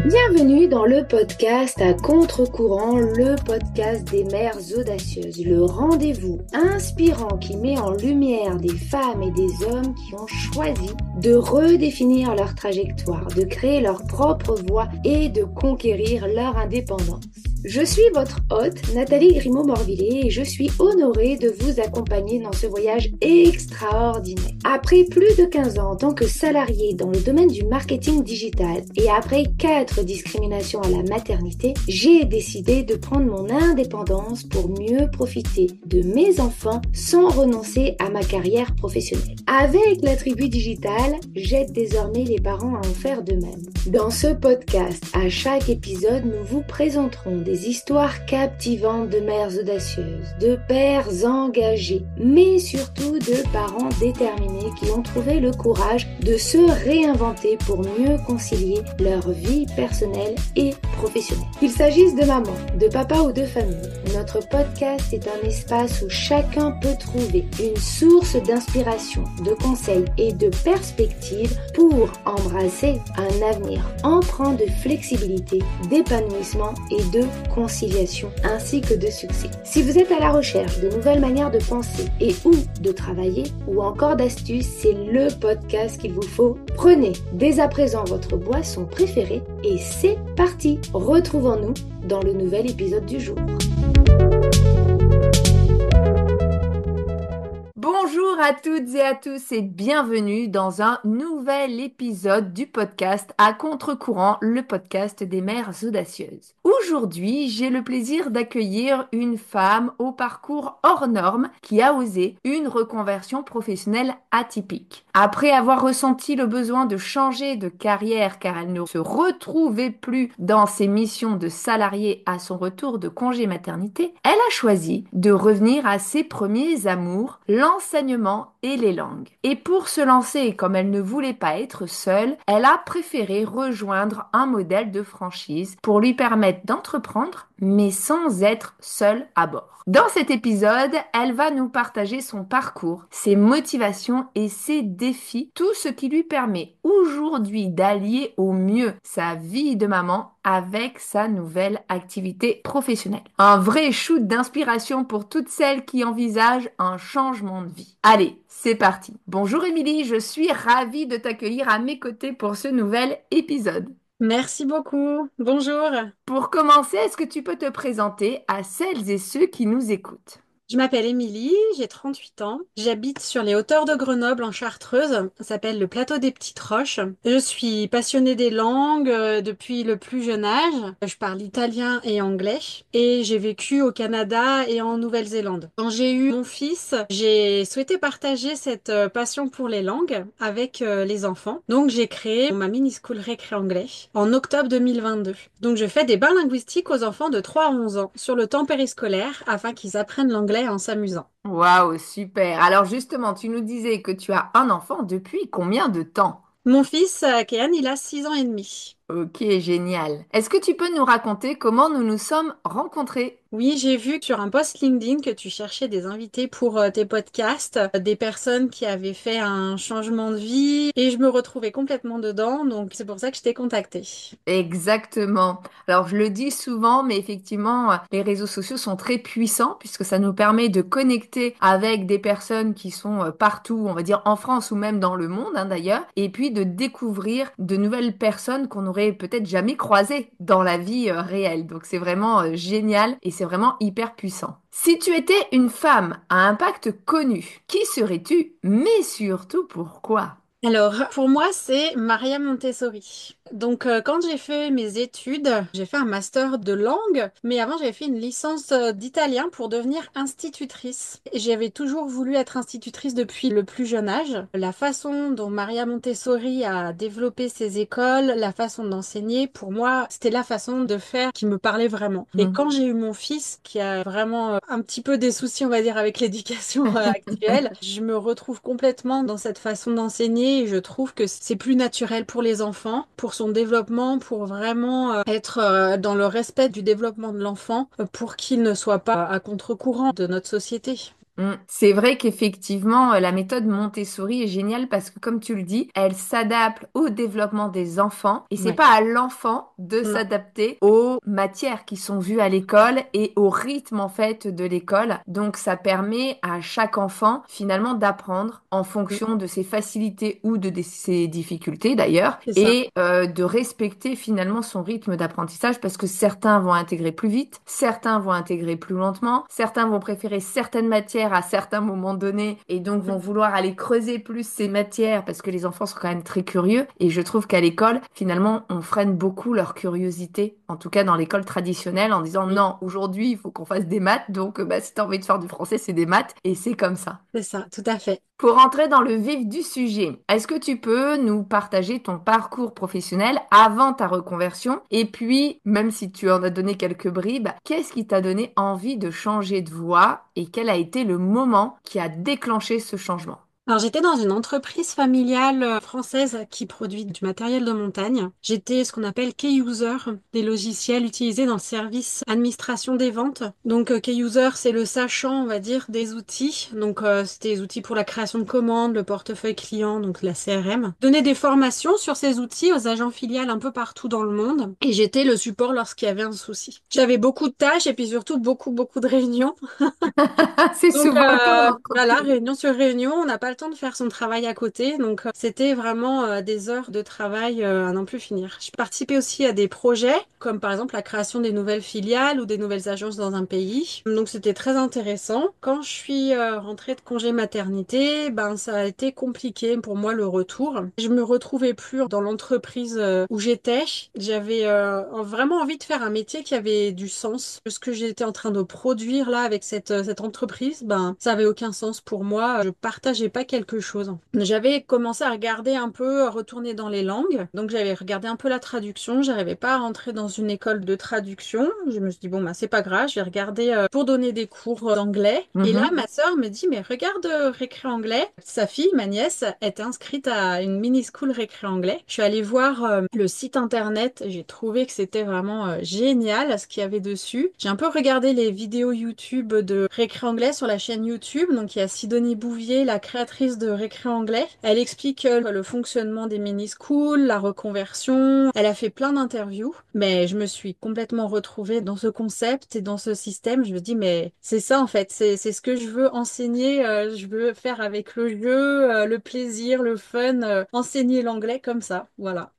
Bienvenue dans le podcast à contre-courant, le podcast des mères audacieuses, le rendez-vous inspirant qui met en lumière des femmes et des hommes qui ont choisi de redéfinir leur trajectoire, de créer leur propre voie et de conquérir leur indépendance. Je suis votre hôte, Nathalie Grimaud-Morvillet, et je suis honorée de vous accompagner dans ce voyage extraordinaire. Après plus de 15 ans en tant que salariée dans le domaine du marketing digital et après 4 discriminations à la maternité, j'ai décidé de prendre mon indépendance pour mieux profiter de mes enfants sans renoncer à ma carrière professionnelle. Avec la tribu digitale, j'aide désormais les parents à en faire de même. Dans ce podcast, à chaque épisode, nous vous présenterons des histoires captivantes de mères audacieuses, de pères engagés, mais surtout de parents déterminés qui ont trouvé le courage de se réinventer pour mieux concilier leur vie personnelle et professionnelle. Qu'il s'agisse de maman, de papa ou de famille, notre podcast est un espace où chacun peut trouver une source d'inspiration, de conseils et de perspectives pour embrasser un avenir empreint de flexibilité, d'épanouissement et de conciliation ainsi que de succès. Si vous êtes à la recherche de nouvelles manières de penser et ou de travailler ou encore d'astuces, c'est le podcast qu'il vous faut. Prenez dès à présent votre boisson préférée et c'est parti. Retrouvons-nous dans le nouvel épisode du jour. Bonjour à toutes et à tous et bienvenue dans un nouvel épisode du podcast à contre-courant, le podcast des mères audacieuses. Aujourd'hui, j'ai le plaisir d'accueillir une femme au parcours hors norme qui a osé une reconversion professionnelle atypique. Après avoir ressenti le besoin de changer de carrière car elle ne se retrouvait plus dans ses missions de salariée à son retour de congé maternité, elle a choisi de revenir à ses premiers amours, l'enseignement et les langues. Et pour se lancer, comme elle ne voulait pas être seule, elle a préféré rejoindre un modèle de franchise pour lui permettre d'entreprendre, mais sans être seule à bord. Dans cet épisode, elle va nous partager son parcours, ses motivations et ses défis, tout ce qui lui permet aujourd'hui d'allier au mieux sa vie de maman avec sa nouvelle activité professionnelle. Un vrai shoot d'inspiration pour toutes celles qui envisagent un changement de vie. Allez, c'est parti. Bonjour Émilie, je suis ravie de t'accueillir à mes côtés pour ce nouvel épisode. Merci beaucoup. Bonjour. Pour commencer, est-ce que tu peux te présenter à celles et ceux qui nous écoutent? Je m'appelle Émilie, j'ai 38 ans. J'habite sur les hauteurs de Grenoble en Chartreuse. Ça s'appelle le plateau des Petites Roches. Je suis passionnée des langues depuis le plus jeune âge. Je parle italien et anglais et j'ai vécu au Canada et en Nouvelle-Zélande. Quand j'ai eu mon fils, j'ai souhaité partager cette passion pour les langues avec les enfants. Donc j'ai créé ma mini school récré anglais en octobre 2022. Donc je fais des bains linguistiques aux enfants de 3 à 11 ans sur le temps périscolaire afin qu'ils apprennent l'anglais en s'amusant. Waouh, super. Alors justement, tu nous disais que tu as un enfant depuis combien de temps? Mon fils, Kéan, il a 6 ans et demi. Ok, génial. Est-ce que tu peux nous raconter comment nous nous sommes rencontrés? Oui, j'ai vu sur un post LinkedIn que tu cherchais des invités pour tes podcasts, des personnes qui avaient fait un changement de vie et je me retrouvais complètement dedans, donc c'est pour ça que je t'ai contactée. Exactement. Alors, je le dis souvent, mais effectivement, les réseaux sociaux sont très puissants puisque ça nous permet de connecter avec des personnes qui sont partout, on va dire en France ou même dans le monde, hein, d'ailleurs, et puis de découvrir de nouvelles personnes qu'on n'aurait peut-être jamais croisées dans la vie réelle. Donc, c'est vraiment génial et c'est vraiment hyper puissant. Si tu étais une femme à impact connu, qui serais-tu? Mais surtout, pourquoi? Alors, pour moi, c'est Maria Montessori. Donc, quand j'ai fait mes études, j'ai fait un master de langue, mais avant, j'avais fait une licence d'italien pour devenir institutrice. Et j'avais toujours voulu être institutrice depuis le plus jeune âge. La façon dont Maria Montessori a développé ses écoles, la façon d'enseigner, pour moi, c'était la façon de faire qui me parlait vraiment. Et quand j'ai eu mon fils, qui a vraiment un petit peu des soucis, on va dire, avec l'éducation actuelle, je me retrouve complètement dans cette façon d'enseigner et je trouve que c'est plus naturel pour les enfants, pour son développement, pour vraiment être dans le respect du développement de l'enfant, pour qu'il ne soit pas à contre-courant de notre société. C'est vrai qu'effectivement, la méthode Montessori est géniale parce que, comme tu le dis, elle s'adapte au développement des enfants et c'est Ouais. pas à l'enfant de Non, s'adapter aux matières qui sont vues à l'école et au rythme en fait de l'école. Donc, ça permet à chaque enfant finalement d'apprendre en mm, fonction de ses facilités ou de ses difficultés d'ailleurs c'est ça. et de respecter finalement son rythme d'apprentissage parce que certains vont intégrer plus vite, certains vont intégrer plus lentement, certains vont préférer certaines matières à certains moments donnés et donc vont vouloir aller creuser plus ces matières parce que les enfants sont quand même très curieux et je trouve qu'à l'école, finalement, on freine beaucoup leur curiosité, en tout cas dans l'école traditionnelle en disant Oui, non, aujourd'hui, il faut qu'on fasse des maths, donc bah, si tu as envie de faire du français, c'est des maths et c'est comme ça. c'est ça, tout à fait. Pour rentrer dans le vif du sujet, est-ce que tu peux nous partager ton parcours professionnel avant ta reconversion? Et puis, même si tu en as donné quelques bribes, qu'est-ce qui t'a donné envie de changer de voie et quel a été le moment qui a déclenché ce changement? Alors j'étais dans une entreprise familiale française qui produit du matériel de montagne. J'étais ce qu'on appelle key user, des logiciels utilisés dans le service administration des ventes. Donc key user, c'est le sachant, on va dire, des outils. Donc c'était des outils pour la création de commandes, le portefeuille client, donc la CRM. Donner des formations sur ces outils aux agents filiales un peu partout dans le monde. Et j'étais le support lorsqu'il y avait un souci. J'avais beaucoup de tâches et puis surtout beaucoup de réunions. C'est Donc souvent le cas en voilà, entreprise. réunion sur réunion, on n'a pas le temps de faire son travail à côté. Donc c'était vraiment des heures de travail à n'en plus finir. Je participais aussi à des projets, comme par exemple la création des nouvelles filiales ou des nouvelles agences dans un pays. Donc c'était très intéressant. Quand je suis rentrée de congé maternité, ben ça a été compliqué pour moi le retour. Je me retrouvais plus dans l'entreprise où j'étais. J'avais vraiment envie de faire un métier qui avait du sens. Ce que j'étais en train de produire là avec cette entreprise, ben, ça avait aucun sens pour moi. Je partageais pas quelque chose. J'avais commencé à regarder un peu, à retourner dans les langues. Donc j'avais regardé un peu la traduction. J'arrivais pas à rentrer dans une école de traduction. Je me suis dit, bon, ben, c'est pas grave. Je vais regarder pour donner des cours d'anglais. Et là, Mhm. ma sœur me dit, mais regarde Récré Anglais. Sa fille, ma nièce, est inscrite à une mini school Récré Anglais. Je suis allée voir le site internet. J'ai trouvé que c'était vraiment génial ce qu'il y avait dessus. J'ai un peu regardé les vidéos YouTube de Récré Anglais sur la chaîne YouTube. Donc il y a Sidonie Bouvier, la créatrice de Récré Anglais. Elle explique le fonctionnement des mini-schools, la reconversion. Elle a fait plein d'interviews. Mais je me suis complètement retrouvée dans ce concept et dans ce système. Je me dis, mais c'est ça en fait. C'est ce que je veux enseigner. Je veux faire avec le jeu, le plaisir, le fun. Enseigner l'anglais comme ça. Voilà.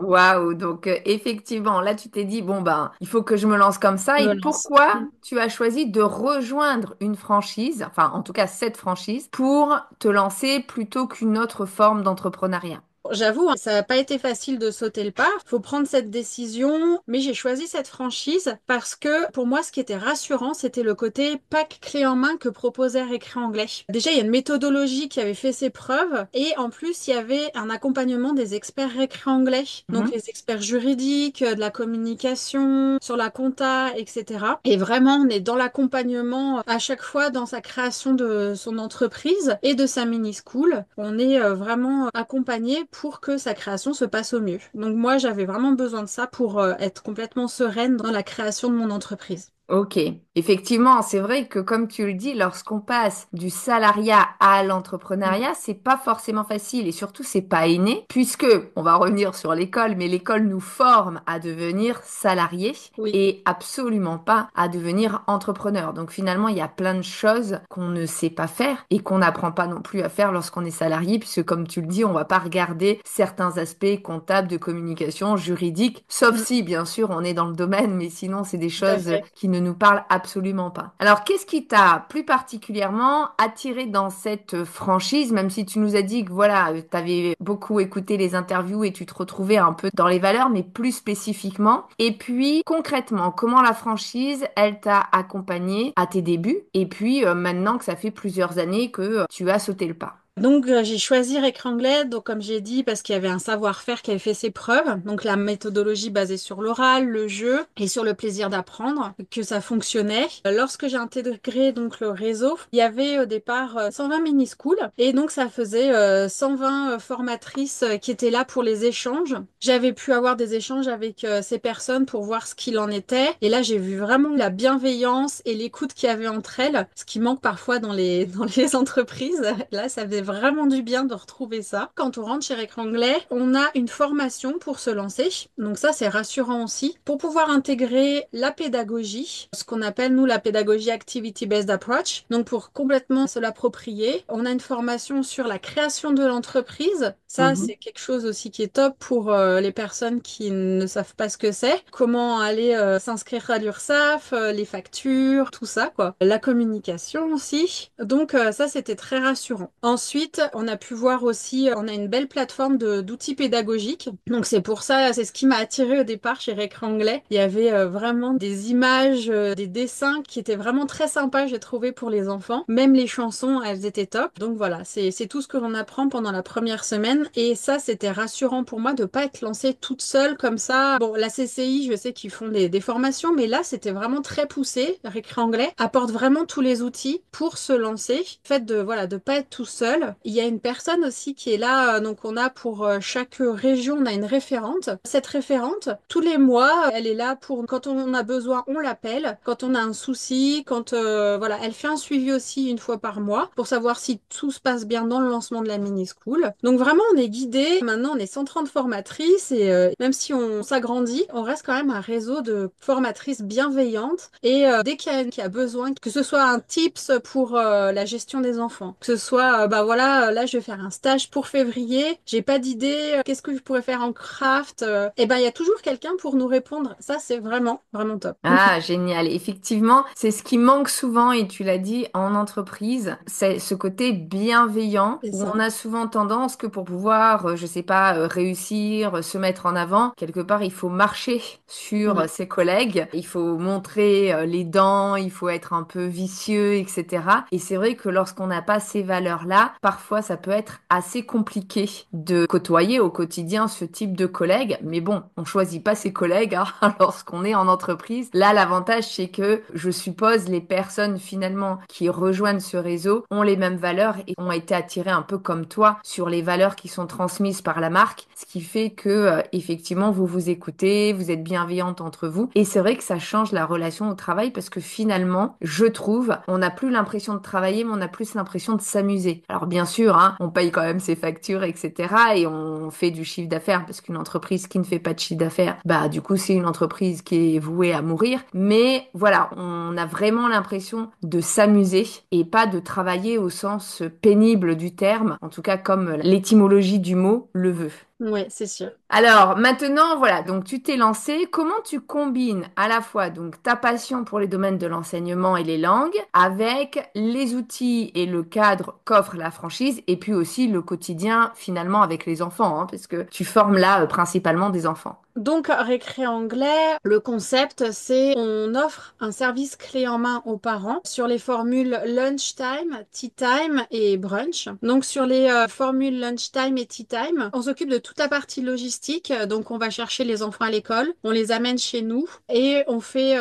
Waouh, donc effectivement, là tu t'es dit, bon ben, il faut que je me lance comme ça. Je Et me lance. pourquoi tu as choisi de rejoindre une franchise, enfin en tout cas cette franchise, pour te lancer plutôt qu'une autre forme d'entrepreneuriat? J'avoue, hein, ça n'a pas été facile de sauter le pas. Faut prendre cette décision, mais j'ai choisi cette franchise parce que pour moi, ce qui était rassurant, c'était le côté pack clé en main que proposait Récré Anglais. Déjà, il y a une méthodologie qui avait fait ses preuves et en plus, il y avait un accompagnement des experts Récré Anglais, donc Mhm. les experts juridiques, de la communication, sur la compta, etc. Et vraiment, on est dans l'accompagnement à chaque fois dans sa création de son entreprise et de sa mini-school. On est vraiment accompagné pour que sa création se passe au mieux. Donc moi, j'avais vraiment besoin de ça pour être complètement sereine dans la création de mon entreprise. Ok, effectivement, c'est vrai que comme tu le dis, lorsqu'on passe du salariat à Mm. l'entrepreneuriat, c'est pas forcément facile et surtout c'est pas inné puisque on va revenir sur l'école, mais l'école nous forme à devenir salarié Oui, et absolument pas à devenir entrepreneur. Donc finalement, il y a plein de choses qu'on ne sait pas faire et qu'on n'apprend pas non plus à faire lorsqu'on est salarié puisque comme tu le dis, on va pas regarder certains aspects comptables, de communication, juridiques, sauf mm, si bien sûr on est dans le domaine, mais sinon c'est des tout à choses fait. qui ne nous parlent absolument pas. Alors qu'est-ce qui t'a plus particulièrement attiré dans cette franchise, même si tu nous as dit que voilà, tu avais beaucoup écouté les interviews et tu te retrouvais un peu dans les valeurs, mais plus spécifiquement. Et puis concrètement, comment la franchise, elle t'a accompagné à tes débuts et puis maintenant que ça fait plusieurs années que tu as sauté le pas. Donc, j'ai choisi Récranglais, donc comme j'ai dit, parce qu'il y avait un savoir-faire qui avait fait ses preuves. Donc, la méthodologie basée sur l'oral, le jeu et sur le plaisir d'apprendre, que ça fonctionnait. Lorsque j'ai intégré donc le réseau, il y avait au départ 120 mini-schools et donc ça faisait 120 formatrices qui étaient là pour les échanges. J'avais pu avoir des échanges avec ces personnes pour voir ce qu'il en était. Et là, j'ai vu vraiment la bienveillance et l'écoute qu'il y avait entre elles, ce qui manque parfois dans les, dans les entreprises. Là, ça faisait vraiment du bien de retrouver ça. Quand on rentre chez Récranglais, on a une formation pour se lancer. Donc ça, c'est rassurant aussi. Pour pouvoir intégrer la pédagogie, ce qu'on appelle, nous, la pédagogie Activity-Based Approach. Donc pour complètement se l'approprier, on a une formation sur la création de l'entreprise. Ça, Mhm. c'est quelque chose aussi qui est top pour les personnes qui ne savent pas ce que c'est. Comment aller s'inscrire à l'URSSAF, les factures, tout ça, quoi. La communication aussi. Donc ça, c'était très rassurant. Ensuite, on a pu voir aussi, on a une belle plateforme d'outils pédagogiques. Donc c'est pour ça, c'est ce qui m'a attiré au départ chez Récranglais. Il y avait vraiment des images, des dessins qui étaient vraiment très sympas, j'ai trouvé, pour les enfants. Même les chansons, elles étaient top. Donc voilà, c'est tout ce que l'on apprend pendant la première semaine. Et ça, c'était rassurant pour moi de pas être lancée toute seule comme ça. Bon, la CCI, je sais qu'ils font des formations, mais là, c'était vraiment très poussé. Récranglais apporte vraiment tous les outils pour se lancer. Le fait de, voilà, de pas être tout seul. Il y a une personne aussi qui est là, donc on a pour chaque région, on a une référente. Cette référente, tous les mois, elle est là pour, quand on a besoin, on l'appelle. Quand on a un souci, quand, voilà, elle fait un suivi aussi une fois par mois pour savoir si tout se passe bien dans le lancement de la mini-school. Donc vraiment, on est guidé. Maintenant, on est 130 formatrices et même si on s'agrandit, on reste quand même un réseau de formatrices bienveillantes. Et dès qu'il y a une qui a besoin, que ce soit un tips pour la gestion des enfants, que ce soit, bah voilà, là, je vais faire un stage pour février, j'ai pas d'idée, qu'est-ce que je pourrais faire en craft, et ben, il y a toujours quelqu'un pour nous répondre. Ça, c'est vraiment, vraiment top. Ah, génial. Effectivement, c'est ce qui manque souvent, et tu l'as dit, en entreprise, c'est ce côté bienveillant C'est où ça. on a souvent tendance que pour pouvoir, je sais pas, réussir, se mettre en avant, quelque part, il faut marcher sur Ouais. ses collègues, il faut montrer les dents, il faut être un peu vicieux, etc. Et c'est vrai que lorsqu'on n'a pas ces valeurs-là, parfois, ça peut être assez compliqué de côtoyer au quotidien ce type de collègues. Mais bon, on choisit pas ses collègues, hein, lorsqu'on est en entreprise. Là, l'avantage, c'est que je suppose les personnes finalement qui rejoignent ce réseau ont les mêmes valeurs et ont été attirées un peu comme toi sur les valeurs qui sont transmises par la marque, ce qui fait que effectivement vous vous écoutez, vous êtes bienveillante entre vous et c'est vrai que ça change la relation au travail parce que finalement, je trouve, on n'a plus l'impression de travailler, mais on a plus l'impression de s'amuser. Alors bien sûr, hein, on paye quand même ses factures, etc. et on fait du chiffre d'affaires parce qu'une entreprise qui ne fait pas de chiffre d'affaires, bah du coup c'est une entreprise qui est vouée à mourir. Mais voilà, on a vraiment l'impression de s'amuser et pas de travailler au sens pénible du terme, en tout cas comme l'étymologie du mot le veut. Ouais, c'est sûr. Alors maintenant, voilà, donc tu t'es lancé. Comment tu combines à la fois donc ta passion pour les domaines de l'enseignement et les langues avec les outils et le cadre qu'offre la franchise et puis aussi le quotidien finalement avec les enfants, hein, parce que tu formes là principalement des enfants. Donc, Récré anglais, le concept, c'est on offre un service clé en main aux parents sur les formules lunchtime, tea time et brunch. Donc, sur les formules lunchtime et tea time, on s'occupe de toute la partie logistique. Donc, on va chercher les enfants à l'école, on les amène chez nous et on fait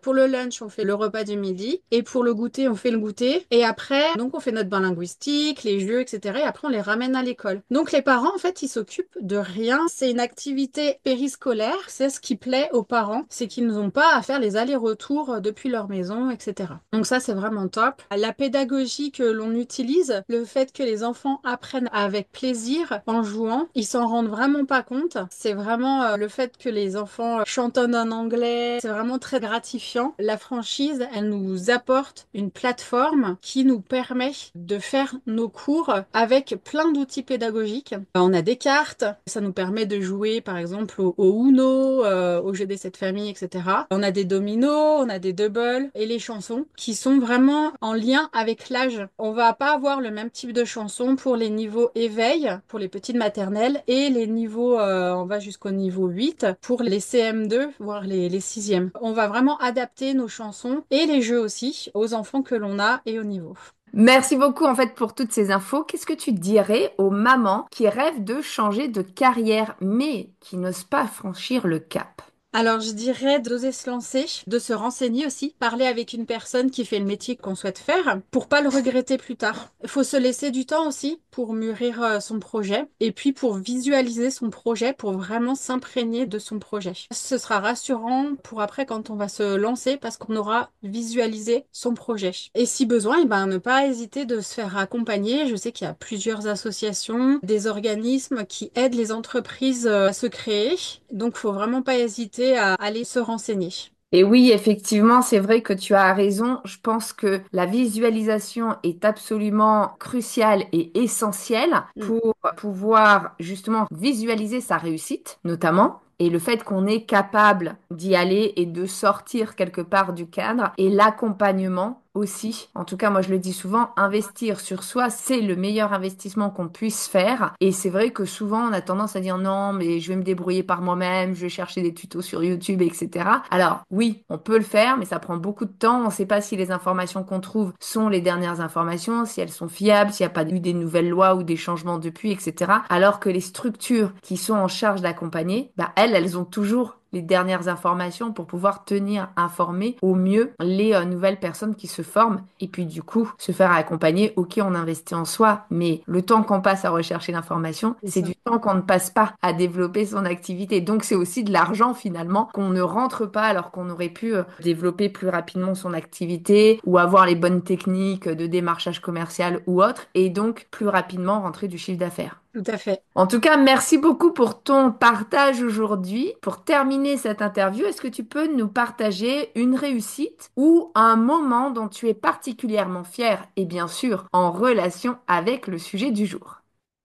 pour le lunch, on fait le repas du midi et pour le goûter, on fait le goûter. Et après, donc, on fait notre bain linguistique, les jeux, etc. Et après, on les ramène à l'école. Donc, les parents, en fait, ils s'occupent de rien. C'est une activité périscolaire, c'est ce qui plaît aux parents, c'est qu'ils n'ont pas à faire les allers-retours depuis leur maison, etc. Donc ça, c'est vraiment top. La pédagogie que l'on utilise, le fait que les enfants apprennent avec plaisir en jouant, ils s'en rendent vraiment pas compte. C'est vraiment le fait que les enfants chantonnent en anglais, c'est vraiment très gratifiant. La franchise, elle nous apporte une plateforme qui nous permet de faire nos cours avec plein d'outils pédagogiques. On a des cartes, ça nous permet de jouer par exemple au Uno, au jeu des sept familles, etc. On a des dominos, on a des doubles et les chansons qui sont vraiment en lien avec l'âge. On va pas avoir le même type de chansons pour les niveaux éveil, pour les petites maternelles et les niveaux, on va jusqu'au niveau 8 pour les CM2, voire les 6e. On va vraiment adapter nos chansons et les jeux aussi aux enfants que l'on a et au niveau. Merci beaucoup en fait pour toutes ces infos. Qu'est-ce que tu dirais aux mamans qui rêvent de changer de carrière mais qui n'osent pas franchir le cap? Alors, je dirais d'oser se lancer, de se renseigner aussi, parler avec une personne qui fait le métier qu'on souhaite faire pour pas le regretter plus tard. Il faut se laisser du temps aussi pour mûrir son projet et puis pour visualiser son projet, pour vraiment s'imprégner de son projet. Ce sera rassurant pour après quand on va se lancer parce qu'on aura visualisé son projet. Et si besoin, eh ben, ne pas hésiter de se faire accompagner. Je sais qu'il y a plusieurs associations, des organismes qui aident les entreprises à se créer. Donc, faut vraiment pas hésiter à aller se renseigner. Et oui, effectivement, c'est vrai que tu as raison. Je pense que la visualisation est absolument cruciale et essentielle Mm. pour pouvoir justement visualiser sa réussite, notamment. Et le fait qu'on est capable d'y aller et de sortir quelque part du cadre et l'accompagnement aussi. En tout cas, moi je le dis souvent, investir sur soi, c'est le meilleur investissement qu'on puisse faire. Et c'est vrai que souvent on a tendance à dire non, mais je vais me débrouiller par moi-même, je vais chercher des tutos sur YouTube, etc. Alors oui, on peut le faire, mais ça prend beaucoup de temps. On ne sait pas si les informations qu'on trouve sont les dernières informations, si elles sont fiables, s'il n'y a pas eu des nouvelles lois ou des changements depuis, etc. Alors que les structures qui sont en charge d'accompagner, bah, elles ont toujours les dernières informations pour pouvoir tenir informés au mieux les nouvelles personnes qui se forment et puis du coup se faire accompagner. Ok, on investit en soi, mais le temps qu'on passe à rechercher l'information, C'est c'est ça. du temps qu'on ne passe pas à développer son activité. Donc c'est aussi de l'argent finalement qu'on ne rentre pas alors qu'on aurait pu développer plus rapidement son activité ou avoir les bonnes techniques de démarchage commercial ou autre et donc plus rapidement rentrer du chiffre d'affaires. Tout à fait. En tout cas, merci beaucoup pour ton partage aujourd'hui. Pour terminer cette interview, est-ce que tu peux nous partager une réussite ou un moment dont tu es particulièrement fier et bien sûr en relation avec le sujet du jour?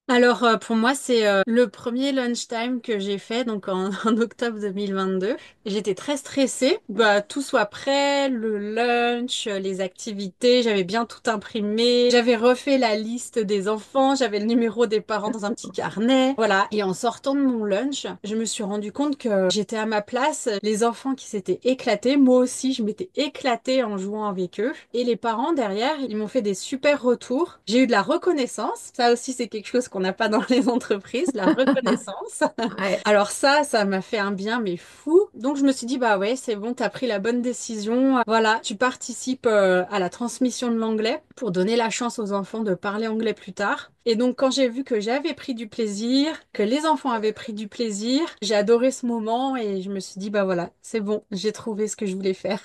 Alors, pour moi, c'est le premier lunchtime que j'ai fait, donc en octobre 2022. J'étais très stressée. Bah, tout soit prêt, le lunch, les activités, j'avais bien tout imprimé. J'avais refait la liste des enfants, j'avais le numéro des parents dans un petit carnet. Voilà. Et en sortant de mon lunch, je me suis rendu compte que j'étais à ma place. Les enfants qui s'étaient éclatés, moi aussi, je m'étais éclatée en jouant avec eux. Et les parents derrière, ils m'ont fait des super retours. J'ai eu de la reconnaissance. Ça aussi, c'est quelque chose qu'on n'a pas dans les entreprises, la reconnaissance. Ouais. Alors ça m'a fait un bien, mais fou. Donc je me suis dit, bah ouais, c'est bon, t'as pris la bonne décision. Voilà, tu participes à la transmission de l'anglais pour donner la chance aux enfants de parler anglais plus tard. Et donc quand j'ai vu que j'avais pris du plaisir, que les enfants avaient pris du plaisir, j'ai adoré ce moment et je me suis dit, bah voilà, c'est bon, j'ai trouvé ce que je voulais faire.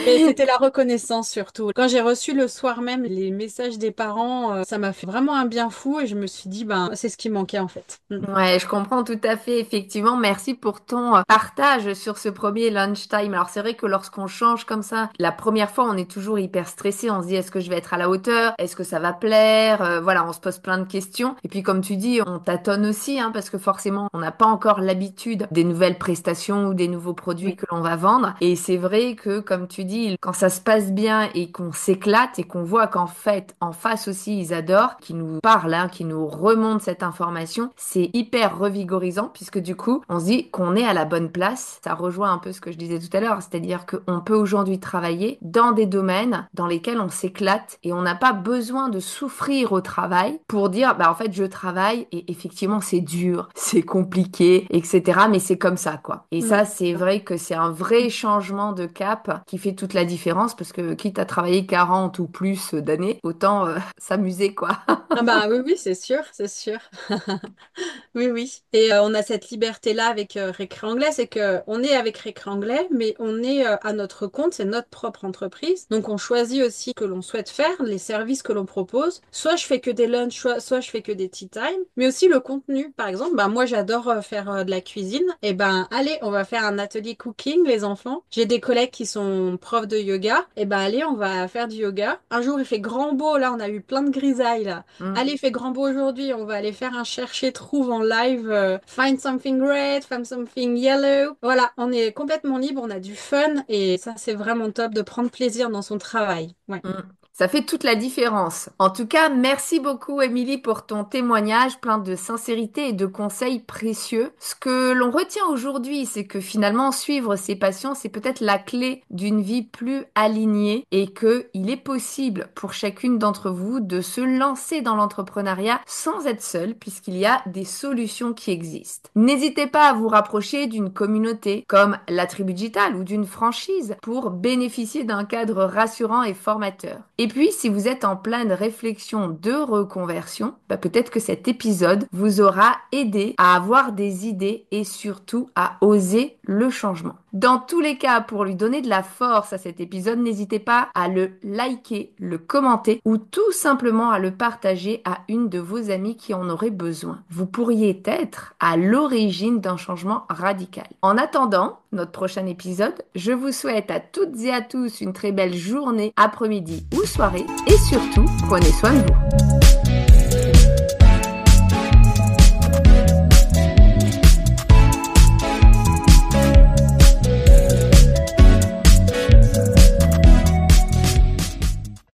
Mais c'était la reconnaissance surtout. Quand j'ai reçu le soir même les messages des parents, ça m'a fait vraiment un bien fou et je me suis dit, ben, c'est ce qui manquait en fait. Mm. Ouais, je comprends tout à fait, effectivement. Merci pour ton partage sur ce premier lunchtime. Alors, c'est vrai que lorsqu'on change comme ça, la première fois, on est toujours hyper stressé. On se dit, est-ce que je vais être à la hauteur? Est-ce que ça va plaire? Voilà, on se pose plein de questions. Et puis, comme tu dis, on tâtonne aussi, hein, parce que forcément, on n'a pas encore l'habitude des nouvelles prestations ou des nouveaux produits Oui. que l'on va vendre. Et c'est vrai que, comme tu dis, quand ça se passe bien et qu'on s'éclate et qu'on voit qu'en fait, en face aussi, ils adorent, qu'ils nous parlent, hein, qu'ils nous remontent cette information, c'est hyper revigorisant puisque du coup, on se dit qu'on est à la bonne place. Ça rejoint un peu ce que je disais tout à l'heure, c'est-à-dire qu'on peut aujourd'hui travailler dans des domaines dans lesquels on s'éclate et on n'a pas besoin de souffrir au travail pour dire, bah en fait, je travaille et effectivement, c'est dur, c'est compliqué, etc. Mais c'est comme ça, quoi. Et Mm. ça, c'est vrai que c'est un vrai changement de cap qui fait toute la différence parce que quitte à travailler 40 ou plus d'années, autant s'amuser, quoi. Ah bah oui, oui, c'est sûr, c'est sûr. Oui, oui. Et on a cette liberté-là avec Récré Anglais, c'est que on est avec Récré Anglais, mais on est à notre compte, c'est notre propre entreprise. Donc on choisit aussi ce que l'on souhaite faire, les services que l'on propose. Soit je fais que des lunchs, soit je fais que des tea time, mais aussi le contenu. Par exemple, bah moi j'adore faire de la cuisine. Et ben allez, on va faire un atelier cooking, les enfants. J'ai des collègues qui sont profs de yoga. Et ben allez, on va faire du yoga. Un jour il fait grand beau, là on a eu plein de grisailles là. Mm. Allez, il fait grand beau aujourd'hui, on va aller faire un chercher-trouve en live. Find something red, find something yellow. Voilà, on est complètement libre, on a du fun et ça, c'est vraiment top de prendre plaisir dans son travail. Ouais. Mm. Ça fait toute la différence. En tout cas, merci beaucoup, Émilie, pour ton témoignage plein de sincérité et de conseils précieux. Ce que l'on retient aujourd'hui, c'est que finalement, suivre ses passions, c'est peut-être la clé d'une vie plus alignée et que il est possible pour chacune d'entre vous de se lancer dans l'entrepreneuriat sans être seul, puisqu'il y a des solutions qui existent. N'hésitez pas à vous rapprocher d'une communauté comme la Tribu Digitale ou d'une franchise pour bénéficier d'un cadre rassurant et formateur. Et puis, si vous êtes en pleine réflexion de reconversion, peut-être que cet épisode vous aura aidé à avoir des idées et surtout à oser le changement. Dans tous les cas, pour lui donner de la force à cet épisode, n'hésitez pas à le liker, le commenter ou tout simplement à le partager à une de vos amies qui en aurait besoin. Vous pourriez être à l'origine d'un changement radical. En attendant notre prochain épisode, je vous souhaite à toutes et à tous une très belle journée, après-midi ou soirée et surtout, prenez soin de vous.